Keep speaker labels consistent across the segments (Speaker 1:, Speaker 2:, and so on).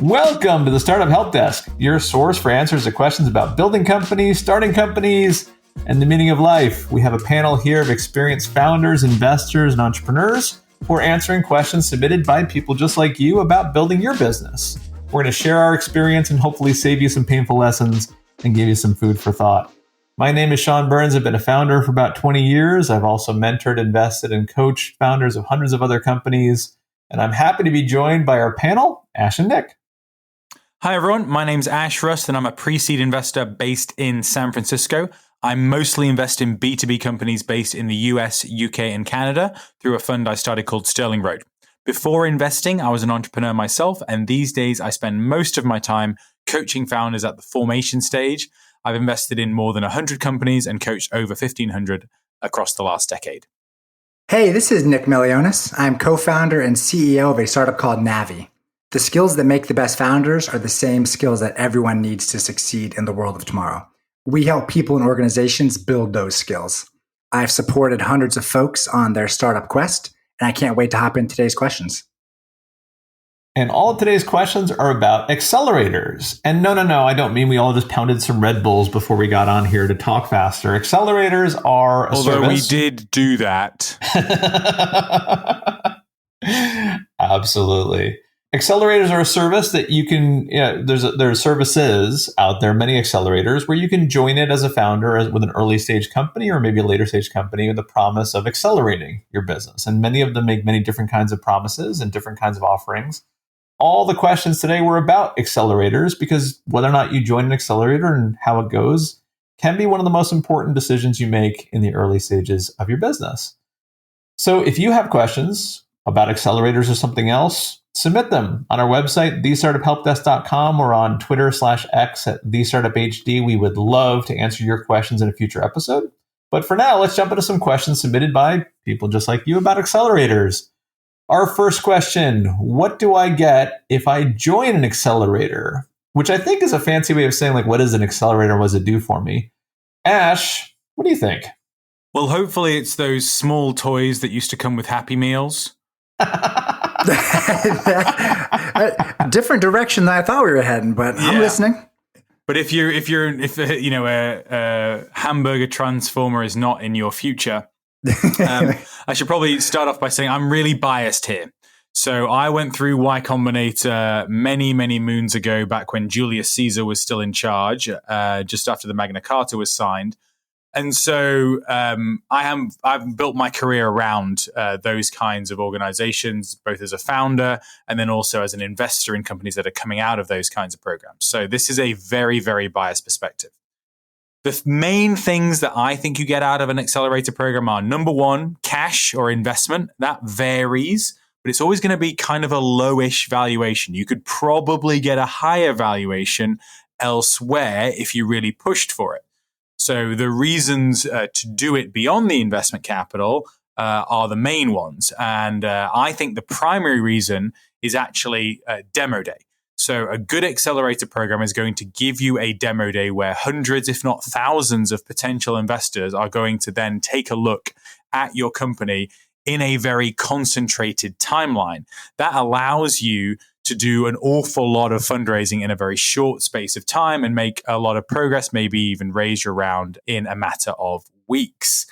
Speaker 1: Welcome to the Startup Help Desk, your source for answers to questions about building companies, starting companies, and the meaning of life. We have a panel here of experienced founders, investors, and entrepreneurs who are answering questions submitted by people just like you about building your business. We're going to share our experience and hopefully save you some painful lessons and give you some food for thought. My name is Sean Burns. I've been a founder for about 20 years. I've also mentored, invested, and coached founders of hundreds of other companies. And I'm happy to be joined by our panel, Ash and Nick.
Speaker 2: Hi, everyone. My name's Ash Rust, and I'm a pre-seed investor based in San Francisco. I mostly invest in B2B companies based in the US, UK, and Canada through a fund I started called Sterling Road. Before investing, I was an entrepreneur myself, and these days I spend most of my time coaching founders at the formation stage. I've invested in more than 100 companies and coached over 1,500 across the last decade.
Speaker 3: Hey, this is Nick Milionis. I'm co-founder and CEO of a startup called Navi. The skills that make the best founders are the same skills that everyone needs to succeed in the world of tomorrow. We help people and organizations build those skills. I've supported hundreds of folks on their startup quest, and I can't wait to hop into today's questions.
Speaker 1: And all of today's questions are about accelerators. And no, I don't mean we all just pounded some Red Bulls before we got on here to talk faster. Accelerators are a service.
Speaker 2: Although we did do that.
Speaker 1: Absolutely. Accelerators are a service that you can, there's services out there, many accelerators, where you can join it as a founder with an early stage company or maybe a later stage company with the promise of accelerating your business. And many of them make many different kinds of promises and different kinds of offerings. All the questions today were about accelerators because whether or not you join an accelerator and how it goes can be one of the most important decisions you make in the early stages of your business. So if you have questions about accelerators or something else, submit them on our website, thestartuphelpdesk.com, or on Twitter/X at thestartuphd. We would love to answer your questions in a future episode. But for now, let's jump into some questions submitted by people just like you about accelerators. Our first question, what do I get if I join an accelerator? Which I think is a fancy way of saying, like, what is an accelerator? What does it do for me? Ash, what do you think?
Speaker 2: Well, hopefully it's those small toys that used to come with Happy Meals.
Speaker 3: Different direction than I thought we were heading, but yeah. I'm listening.
Speaker 2: But if a hamburger transformer is not in your future, I should probably start off by saying I'm really biased here. So I went through Y Combinator many moons ago, back when Julius Caesar was still in charge, just after the Magna Carta was signed. And so I've built my career around those kinds of organizations, both as a founder and then also as an investor in companies that are coming out of those kinds of programs. So this is a very, very biased perspective. The main things that I think you get out of an accelerator program are, number one, cash or investment. That varies, but it's always going to be kind of a lowish valuation. You could probably get a higher valuation elsewhere if you really pushed for it. So the reasons to do it beyond the investment capital are the main ones. And I think the primary reason is actually demo day. So a good accelerator program is going to give you a demo day where hundreds, if not thousands, of potential investors are going to then take a look at your company in a very concentrated timeline. That allows you to do an awful lot of fundraising in a very short space of time and make a lot of progress, maybe even raise your round in a matter of weeks.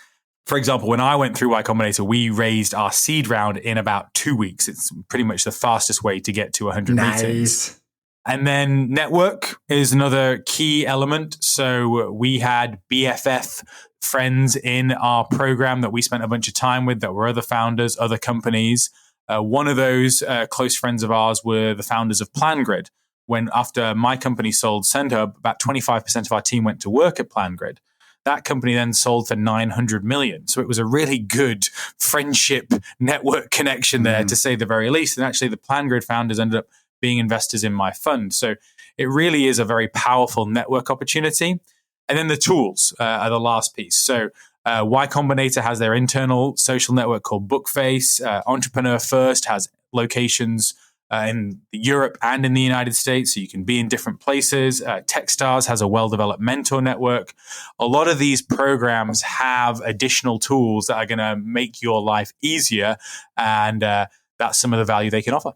Speaker 2: For example, when I went through Y Combinator, we raised our seed round in about 2 weeks. It's pretty much the fastest way to get to 100 meetings. And then network is another key element. So we had BFF friends in our program that we spent a bunch of time with that were other founders, other companies. One of those close friends of ours were the founders of PlanGrid. When after my company sold SendHub, about 25% of our team went to work at PlanGrid. That company then sold for $900 million. So it was a really good friendship network connection there, to say the very least. And actually, the PlanGrid founders ended up being investors in my fund. So it really is a very powerful network opportunity. And then the tools are the last piece. So Y Combinator has their internal social network called Bookface. Entrepreneur First has locations in Europe and in the United States, so you can be in different places. Techstars has a well-developed mentor network. A lot of these programs have additional tools that are going to make your life easier, and that's some of the value they can offer.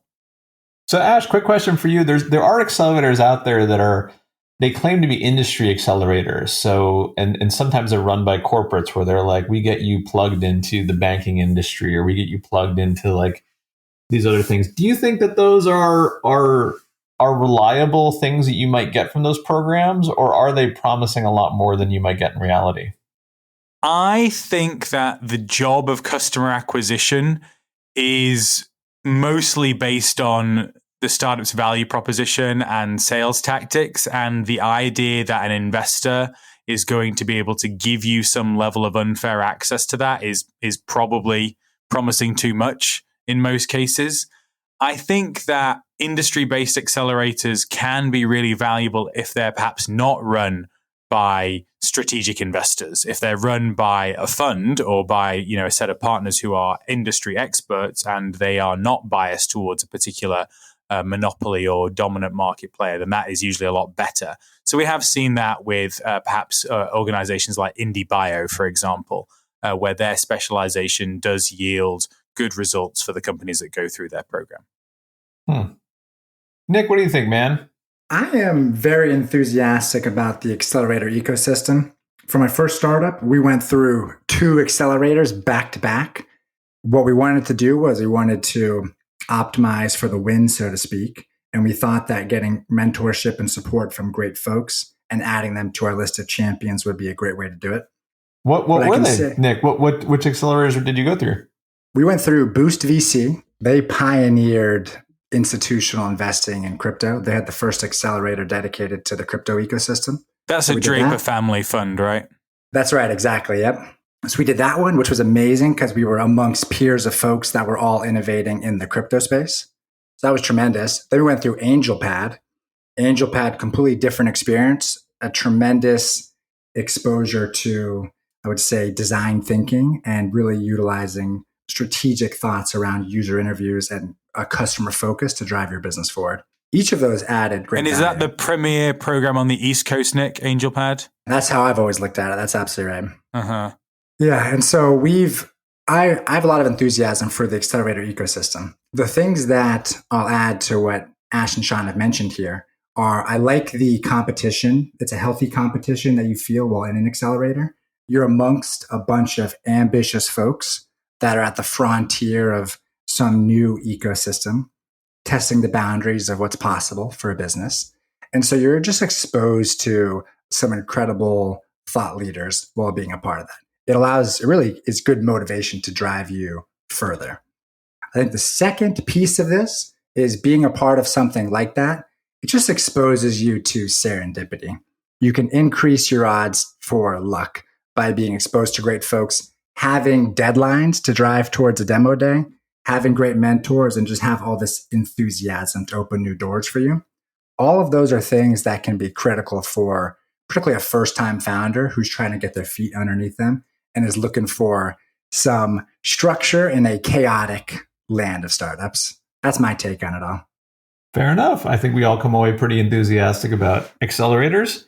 Speaker 1: So Ash, quick question for you. There are accelerators out there they claim to be industry accelerators. So and sometimes they're run by corporates where they're like, we get you plugged into the banking industry or we get you plugged into like these other things. Do you think that those are reliable things that you might get from those programs, or are they promising a lot more than you might get in reality?
Speaker 2: I think that the job of customer acquisition is mostly based on the startup's value proposition and sales tactics, and the idea that an investor is going to be able to give you some level of unfair access to that is probably promising too much in most cases. I think that industry-based accelerators can be really valuable if they're perhaps not run by strategic investors, if they're run by a fund or by a set of partners who are industry experts and they are not biased towards a particular monopoly or dominant market player, then that is usually a lot better. So we have seen that with perhaps organizations like IndieBio, for example, where their specialization does yield good results for the companies that go through their program.
Speaker 1: Nick, what do you think, man?
Speaker 3: I am very enthusiastic about the accelerator ecosystem. For my first startup, we went through 2 accelerators back to back. What we wanted to do was we wanted to optimize for the win, so to speak. And we thought that getting mentorship and support from great folks and adding them to our list of champions would be a great way to do it.
Speaker 1: What were they, Nick? Which accelerators did you go through?
Speaker 3: We went through Boost VC. They pioneered institutional investing in crypto. They had the first accelerator dedicated to the crypto ecosystem.
Speaker 2: That's a Draper family fund, right?
Speaker 3: That's right, exactly, yep. So we did that one, which was amazing because we were amongst peers of folks that were all innovating in the crypto space. So that was tremendous. Then we went through AngelPad. AngelPad, completely different experience, a tremendous exposure to, I would say, design thinking and really utilizing strategic thoughts around user interviews and a customer focus to drive your business forward. Each of those added great
Speaker 2: And is
Speaker 3: value.
Speaker 2: that the premier program on the East Coast, Nick, AngelPad?
Speaker 3: That's how I've always looked at it. That's absolutely right.
Speaker 2: Uh-huh.
Speaker 3: Yeah. And so I have a lot of enthusiasm for the accelerator ecosystem. The things that I'll add to what Ash and Sean have mentioned here are I like the competition. It's a healthy competition that you feel while in an accelerator. You're amongst a bunch of ambitious folks that are at the frontier of some new ecosystem, testing the boundaries of what's possible for a business. And so you're just exposed to some incredible thought leaders while being a part of that. It really is good motivation to drive you further. I think the second piece of this is being a part of something like that. It just exposes you to serendipity. You can increase your odds for luck by being exposed to great folks, having deadlines to drive towards a demo day, having great mentors, and just have all this enthusiasm to open new doors for you. All of those are things that can be critical for particularly a first-time founder who's trying to get their feet underneath them and is looking for some structure in a chaotic land of startups. That's my take on it all.
Speaker 1: Fair enough. I think we all come away pretty enthusiastic about accelerators.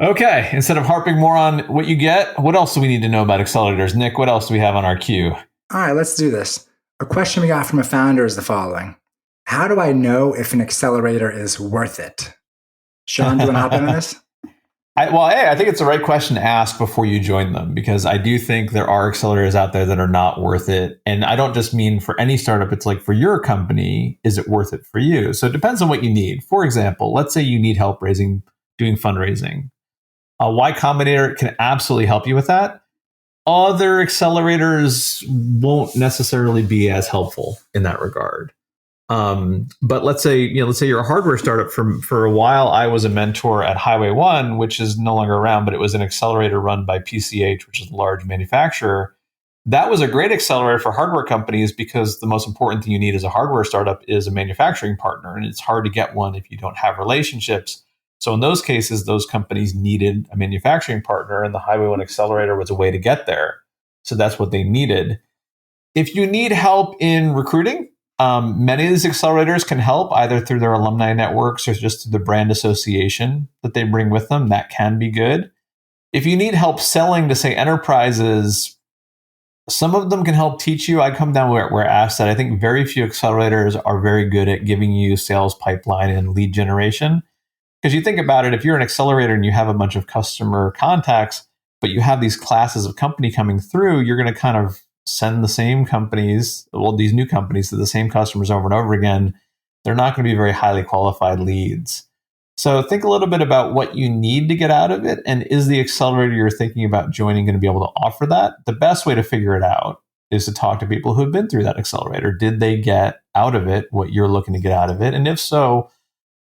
Speaker 1: Okay, instead of harping more on what you get, what else do we need to know about accelerators? Nick, what else do we have on our queue?
Speaker 3: All right, let's do this. A question we got from a founder is the following. How do I know if an accelerator is worth it? Sean, do you want to hop in on this?
Speaker 1: I think it's the right question to ask before you join them, because I do think there are accelerators out there that are not worth it. And I don't just mean for any startup. It's like for your company, is it worth it for you? So it depends on what you need. For example, let's say you need help doing fundraising. Y Combinator can absolutely help you with that. Other accelerators won't necessarily be as helpful in that regard. But let's say you're a hardware startup. For a while, I was a mentor at Highway 1, which is no longer around, but it was an accelerator run by PCH, which is a large manufacturer. That was a great accelerator for hardware companies because the most important thing you need as a hardware startup is a manufacturing partner. And it's hard to get one if you don't have relationships. So in those cases, those companies needed a manufacturing partner, and the Highway 1 Accelerator was a way to get there. So that's what they needed. If you need help in recruiting, many of these accelerators can help either through their alumni networks or just through the brand association that they bring with them. That can be good. If you need help selling to, say, enterprises, Some of them can help teach you. I come down where Ash said, I think very few accelerators are very good at giving you sales pipeline and lead generation. Because you think about it, if you're an accelerator and you have a bunch of customer contacts, but you have these classes of company coming through, you're going to kind of send the same companies, well, these new companies to the same customers over and over again. They're not going to be very highly qualified leads. So think a little bit about what you need to get out of it. And is the accelerator you're thinking about joining going to be able to offer that? The best way to figure it out is to talk to people who have been through that accelerator. Did they get out of it what you're looking to get out of it? And if so,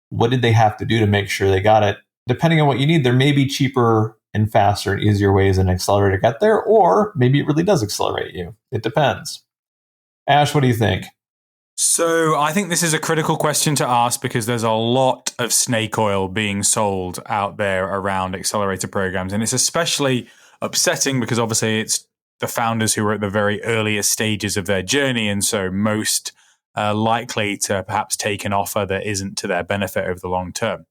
Speaker 1: what did they have to do to make sure they got it? Depending on what you need, there may be cheaper and faster and easier ways an accelerator to get there, or maybe it really does accelerate you. It depends. Ash, what do you think?
Speaker 2: So I think this is a critical question to ask because there's a lot of snake oil being sold out there around accelerator programs. And it's especially upsetting because obviously it's the founders who are at the very earliest stages of their journey. And so most likely to perhaps take an offer that isn't to their benefit over the long term.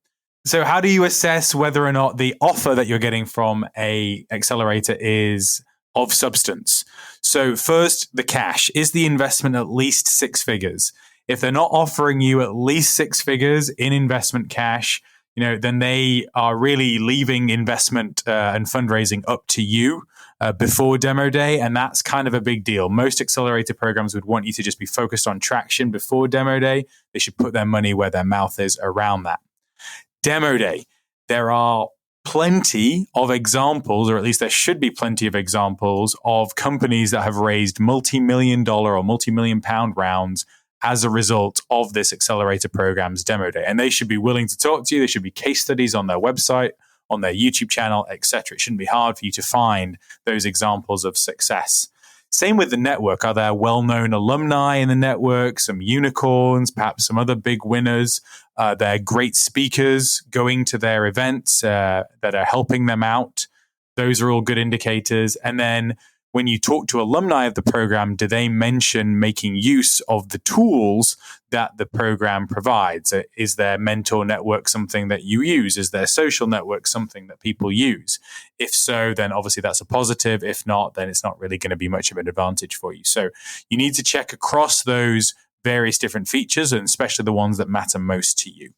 Speaker 2: So how do you assess whether or not the offer that you're getting from a accelerator is of substance? So first, the cash. Is the investment at least 6 figures? If they're not offering you at least 6 figures in investment cash, then they are really leaving investment and fundraising up to you before demo day. And that's kind of a big deal. Most accelerator programs would want you to just be focused on traction before demo day. They should put their money where their mouth is around that. Demo day. There are plenty of examples, or at least there should be plenty of examples of companies that have raised multi-million-dollar or multi-million-pound rounds as a result of this accelerator program's demo day. And they should be willing to talk to you. There should be case studies on their website, on their YouTube channel, etc. It shouldn't be hard for you to find those examples of success. Same with the network. Are there well-known alumni in the network, some unicorns, perhaps some other big winners? They're great speakers going to their events that are helping them out. Those are all good indicators. And then when you talk to alumni of the program, do they mention making use of the tools that the program provides? Is their mentor network something that you use? Is their social network something that people use? If so, then obviously that's a positive. If not, then it's not really going to be much of an advantage for you. So you need to check across those various different features, and especially the ones that matter most to you.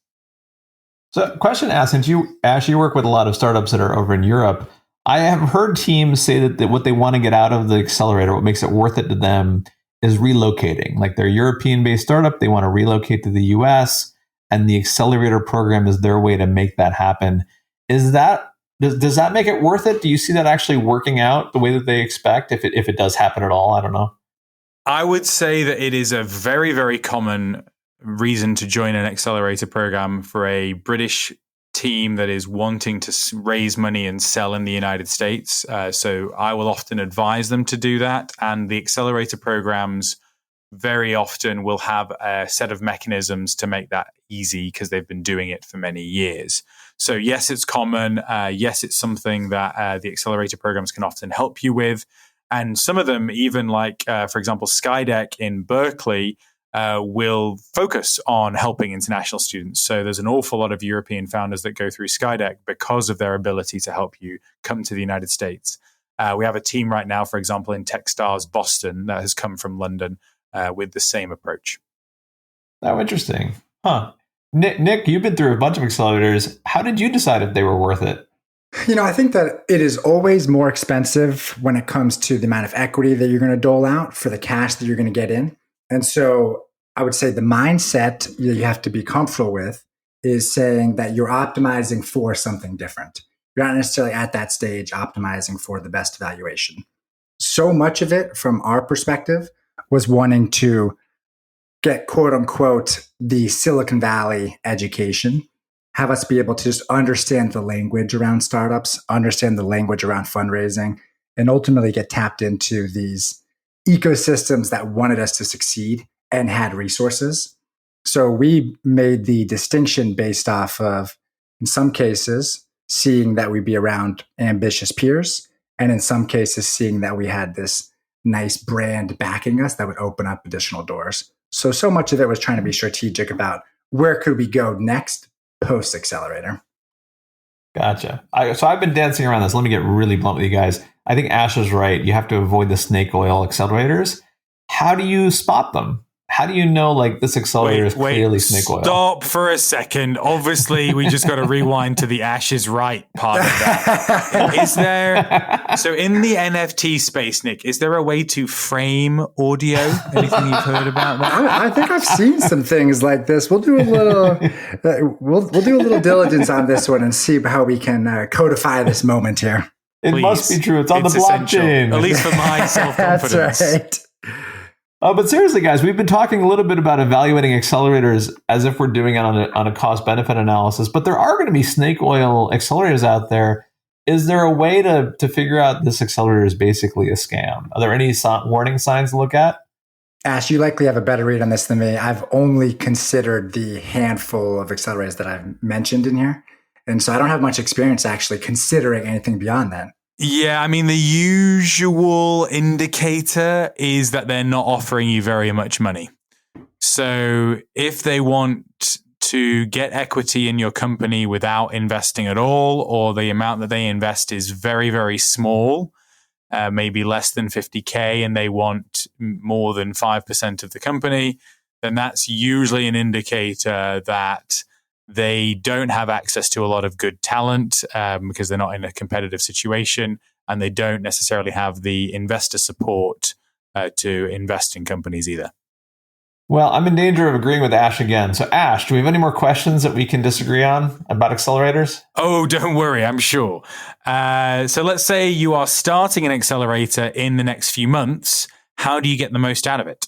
Speaker 1: So question asked, since Ash, you work with a lot of startups that are over in Europe, I have heard teams say that what they want to get out of the accelerator, what makes it worth it to them, is relocating. Like they're a European-based startup, they want to relocate to the US, and the accelerator program is their way to make that happen. Does that make it worth it? Do you see that actually working out the way that they expect, if it does happen at all? I don't know.
Speaker 2: I would say that it is a very, very common reason to join an accelerator program for a British team that is wanting to raise money and sell in the United States. So I will often advise them to do that. And the accelerator programs very often will have a set of mechanisms to make that easy because they've been doing it for many years. So yes, it's common. Yes, it's something that the accelerator programs can often help you with. And some of them, even like, for example, Skydeck in Berkeley, will focus on helping international students. So there's an awful lot of European founders that go through Skydeck because of their ability to help you come to the United States. We have a team right now, for example, in Techstars Boston that has come from London with the same approach.
Speaker 1: Oh, interesting. Huh. Nick, you've been through a bunch of accelerators. How did you decide if they were worth it?
Speaker 3: I think that it is always more expensive when it comes to the amount of equity that you're going to dole out for the cash that you're going to get in. And so I would say the mindset that you have to be comfortable with is saying that you're optimizing for something different. You're not necessarily at that stage optimizing for the best valuation. So much of it from our perspective was wanting to get, quote unquote, the Silicon Valley education, have us be able to just understand the language around startups, understand the language around fundraising, and ultimately get tapped into these ecosystems that wanted us to succeed and had resources. So we made the distinction based off of, in some cases, seeing that we'd be around ambitious peers, and in some cases, seeing that we had this nice brand backing us that would open up additional doors. So much of it was trying to be strategic about where could we go next post-accelerator.
Speaker 1: Gotcha. So I've been dancing around this. Let me get really blunt with you guys. I think Ash is right. You have to avoid the snake oil accelerators. How do you spot them? How do you know like this accelerator is clearly snake oil?
Speaker 2: Stop for a second. Obviously, we just got to rewind to the Ash is right part of that. Is there, so in the NFT space, Nick, is there a way to frame audio? Anything you've heard about that?
Speaker 3: I think I've seen some things like this. We'll do a little, we'll do a little diligence on this one and see how we can codify this moment here.
Speaker 1: It must be true. It's on the blockchain.
Speaker 2: At least for my self-confidence.
Speaker 3: That's right.
Speaker 1: But seriously, guys, we've been talking a little bit about evaluating accelerators as if we're doing it on a cost-benefit analysis, but there are going to be snake oil accelerators out there. Is there a way to figure out this accelerator is basically a scam? Are there any warning signs to look at?
Speaker 3: Ash, you likely have a better read on this than me. I've only considered the handful of accelerators that I've mentioned in here. And so I don't have much experience actually considering anything beyond that.
Speaker 2: Yeah, I mean, the usual indicator is that they're not offering you very much money. So if they want to get equity in your company without investing at all, or the amount that they invest is very, very small, maybe less than 50K, and they want more than 5% of the company, then that's usually an indicator that they don't have access to a lot of good talent because they're not in a competitive situation, and they don't necessarily have the investor support to invest in companies either.
Speaker 1: Well, I'm in danger of agreeing with Ash again. So Ash, do we have any more questions that we can disagree on about accelerators?
Speaker 2: Oh, don't worry, I'm sure. So let's say you are starting an accelerator in the next few months. How do you get the most out of it?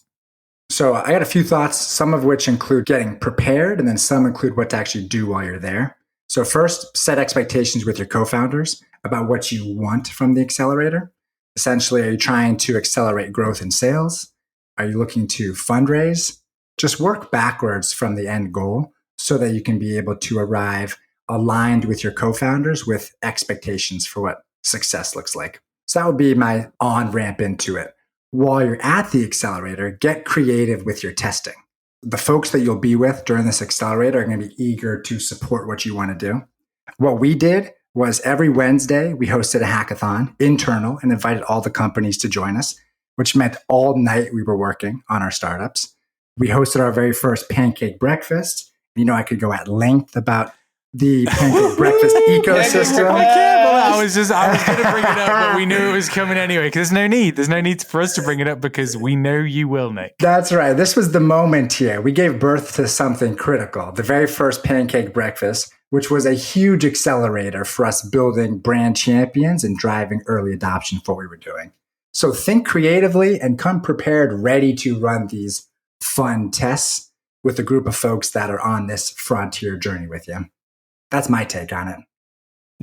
Speaker 3: So I got a few thoughts, some of which include getting prepared, and then some include what to actually do while you're there. So first, set expectations with your co-founders about what you want from the accelerator. Essentially, are you trying to accelerate growth in sales? Are you looking to fundraise? Just work backwards from the end goal so that you can be able to arrive aligned with your co-founders with expectations for what success looks like. So that would be my on-ramp into it. While you're at the accelerator, get creative with your testing. The folks that you'll be with during this accelerator are going to be eager to support what you want to do. What we did was every Wednesday, we hosted a hackathon, internal, and invited all the companies to join us, which meant all night we were working on our startups. We hosted our very first pancake breakfast. You know, I could go at length about the pancake breakfast ecosystem.
Speaker 2: I was going to bring it up, but we knew it was coming anyway. Because there's no need for us to bring it up because we know you will, Nick.
Speaker 3: That's right. This was the moment here. We gave birth to something critical. The very first pancake breakfast, which was a huge accelerator for us building brand champions and driving early adoption for what we were doing. So think creatively and come prepared, ready to run these fun tests with a group of folks that are on this frontier journey with you. That's my take on it.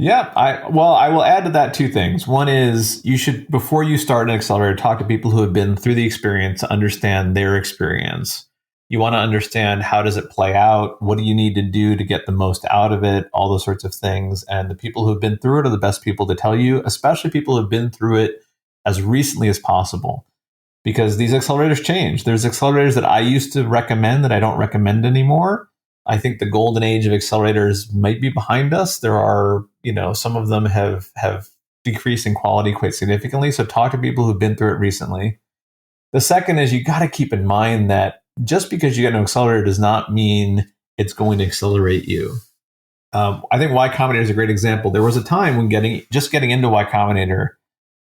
Speaker 1: Yeah, I will add to that two things. One is you should, before you start an accelerator, talk to people who have been through the experience to understand their experience. You want to understand how does it play out? What do you need to do to get the most out of it? All those sorts of things. And the people who have been through it are the best people to tell you, especially people who have been through it as recently as possible. Because these accelerators change. There's accelerators that I used to recommend that I don't recommend anymore. I think the golden age of accelerators might be behind us. There are, some of them have decreased in quality quite significantly. So talk to people who've been through it recently. The second is you got to keep in mind that just because you get an accelerator does not mean it's going to accelerate you. I think Y Combinator is a great example. There was a time when getting into Y Combinator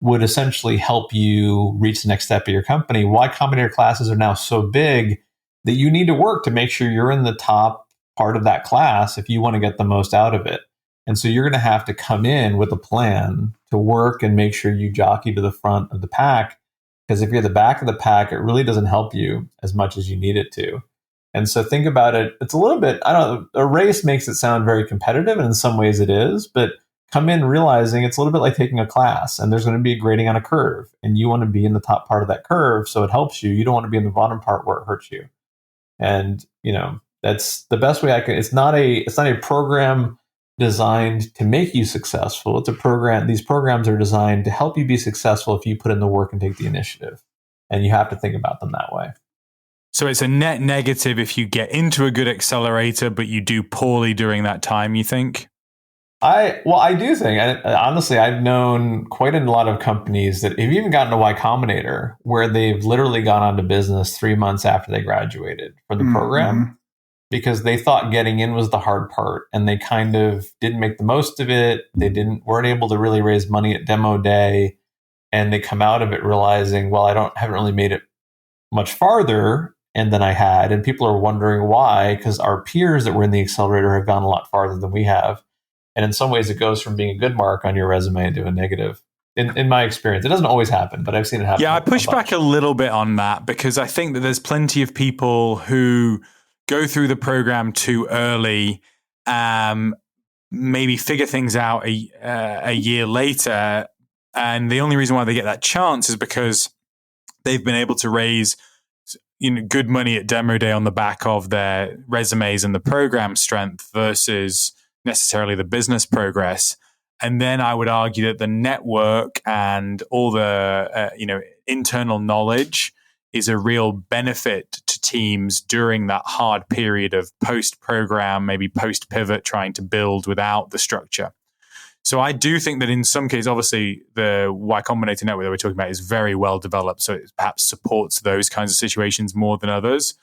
Speaker 1: would essentially help you reach the next step of your company. Y Combinator classes are now so big that you need to work to make sure you're in the top part of that class if you want to get the most out of it. And so you're going to have to come in with a plan to work and make sure you jockey to the front of the pack. Because if you're at the back of the pack, it really doesn't help you as much as you need it to. And so think about it. It's a little bit, a race makes it sound very competitive, and in some ways it is, but come in realizing it's a little bit like taking a class, and there's going to be a grading on a curve, and you want to be in the top part of that curve so it helps you. You don't want to be in the bottom part where it hurts you. And, that's the best way I can. It's not a program designed to make you successful. It's a program. These programs are designed to help you be successful if you put in the work and take the initiative. And you have to think about them that way.
Speaker 2: So it's a net negative if you get into a good accelerator, but you do poorly during that time, you think?
Speaker 1: I do think, and honestly, I've known quite a lot of companies that have even gotten to Y Combinator where they've literally gone on to business 3 months after they graduated from the program because they thought getting in was the hard part, and they kind of didn't make the most of it. They weren't able to really raise money at demo day, and they come out of it realizing, well, haven't really made it much farther and than I had, and people are wondering why, because our peers that were in the accelerator have gone a lot farther than we have. And in some ways, it goes from being a good mark on your resume to a negative. In my experience, it doesn't always happen, but I've seen it happen.
Speaker 2: Yeah, I push back a little bit on that because I think that there's plenty of people who go through the program too early, maybe figure things out a year later, and the only reason why they get that chance is because they've been able to raise good money at demo day on the back of their resumes and the program strength versus necessarily the business progress. And then I would argue that the network and all the internal knowledge is a real benefit to teams during that hard period of post-program, maybe post-pivot, trying to build without the structure. So I do think that in some cases, obviously, the Y Combinator network that we're talking about is very well developed, so it perhaps supports those kinds of situations more than others.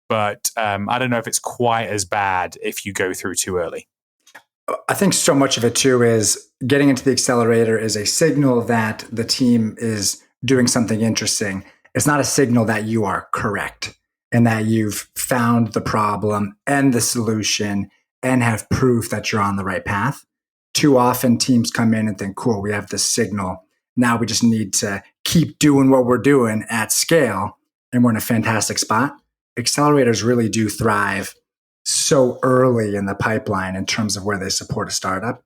Speaker 2: But I don't know if it's quite as bad if you go through too early.
Speaker 3: I think so much of it too is getting into the accelerator is a signal that the team is doing something interesting. It's not a signal that you are correct and that you've found the problem and the solution and have proof that you're on the right path. Too often teams come in and think, cool, we have this signal. Now we just need to keep doing what we're doing at scale and we're in a fantastic spot. Accelerators really do thrive so early in the pipeline in terms of where they support a startup.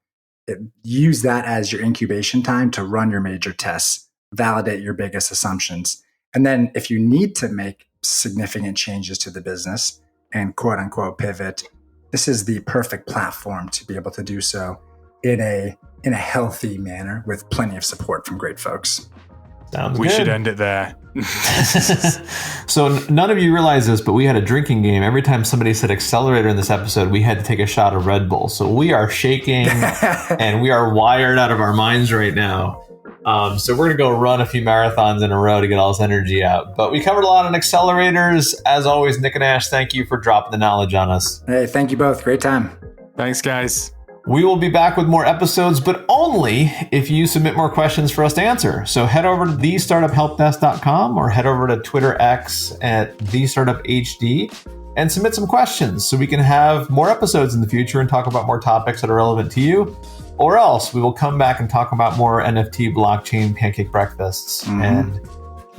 Speaker 3: Use that as your incubation time to run your major tests, validate your biggest assumptions. And then if you need to make significant changes to the business and quote unquote pivot, this is the perfect platform to be able to do so in a healthy manner with plenty of support from great folks.
Speaker 1: Sounds
Speaker 2: we
Speaker 1: good.
Speaker 2: should end it there.
Speaker 1: So none of you realize this, but we had a drinking game. Every time somebody said accelerator in this episode, we had to take a shot of Red Bull. So we are shaking and we are wired out of our minds right now. So we're going to go run a few marathons in a row to get all this energy out. But we covered a lot on accelerators. As always, Nick and Ash, thank you for dropping the knowledge on us.
Speaker 3: Hey, thank you both. Great time.
Speaker 2: Thanks, guys.
Speaker 1: We will be back with more episodes, but only if you submit more questions for us to answer. So head over to thestartuphelpdesk.com or head over to Twitter X at thestartuphd and submit some questions so we can have more episodes in the future and talk about more topics that are relevant to you. Or else we will come back and talk about more NFT, blockchain, pancake breakfasts. And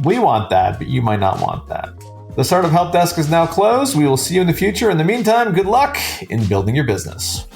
Speaker 1: we want that, but you might not want that. The Startup Help Desk is now closed. We will see you in the future. In the meantime, good luck in building your business.